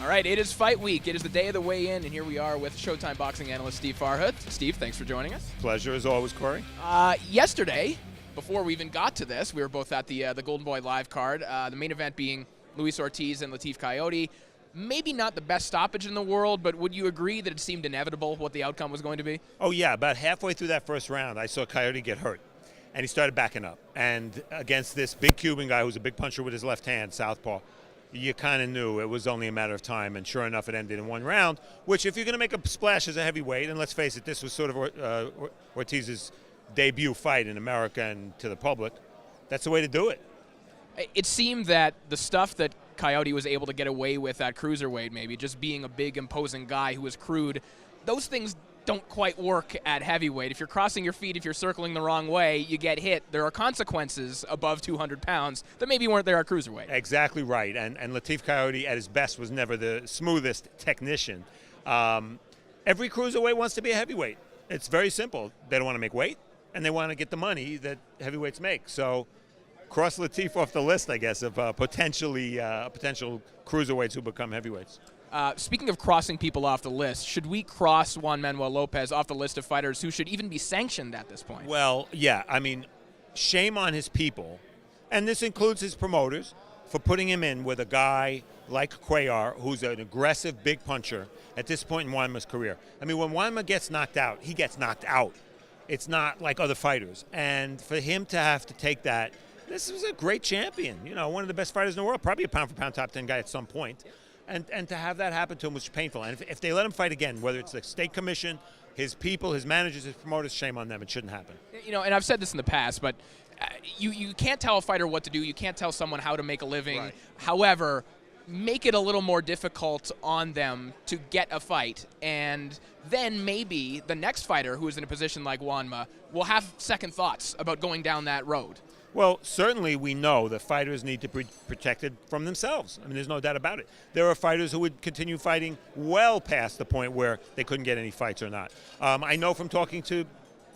All right, it is fight week. It is the day of the weigh-in, and here we are with Showtime boxing analyst Steve Farhood. Steve, thanks for joining us. Pleasure as always, Corey. Yesterday, before we even got to this, we were both at the Golden Boy live card. The main event being Luis Ortiz and Ortiz-Kayode. Maybe not the best stoppage in the world, but would you agree that it seemed inevitable what the outcome was going to be? Oh, yeah. About halfway through that first round, I saw Kayode get hurt, and he started backing up. And against this big Cuban guy who's a big puncher with his left hand, southpaw, you kind of knew it was only a matter of time. And sure enough, it ended in one round, which if you're going to make a splash as a heavyweight, and let's face it, this was sort of Ortiz's debut fight in America and to the public, that's the way to do it. It seemed that the stuff that Kayode was able to get away with at cruiserweight, maybe just being a big, imposing guy who was crude, those things don't quite work at heavyweight. If you're crossing your feet, if you're circling the wrong way, you get hit. There are consequences above 200 pounds that maybe weren't there at cruiserweight. Exactly right. And Ortiz-Kayode at his best was never the smoothest technician. Every cruiserweight wants to be a heavyweight. It's very simple. They don't want to make weight, and they want to get the money that heavyweights make. So cross Latif off the list, I guess, of potential cruiserweights who become heavyweights. Speaking of crossing people off the list, should we cross Juan Manuel Lopez off the list of fighters who should even be sanctioned at this point? Well, yeah. I mean, shame on his people, and this includes his promoters, for putting him in with a guy like Cuellar, who's an aggressive big puncher at this point in Juanma's career. I mean, when Juanma gets knocked out, he gets knocked out. It's not like other fighters. And for him to have to take that, this was a great champion, you know, one of the best fighters in the world, probably a pound-for-pound top 10 guy at some point. And to have that happen to him was painful. And if they let him fight again, whether it's the state commission, his people, his managers, his promoters, shame on them. It shouldn't happen. You know, and I've said this in the past, but you can't tell a fighter what to do. You can't tell someone how to make a living. Right. However, make it a little more difficult on them to get a fight, and then maybe the next fighter who is in a position like Juanma will have second thoughts about going down that road. Well, certainly we know that fighters need to be protected from themselves. I mean, there's no doubt about it. There are fighters who would continue fighting well past the point where they couldn't get any fights or not. I know from talking to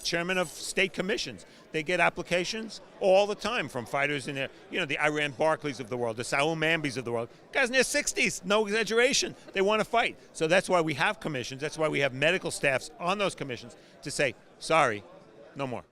chairmen of state commissions, they get applications all the time from fighters in their, you know, the Iran Barclays of the world, the Saul Mambis of the world. Guys in their 60s, no exaggeration. They want to fight. So that's why we have commissions. That's why we have medical staffs on those commissions to say, sorry, no more.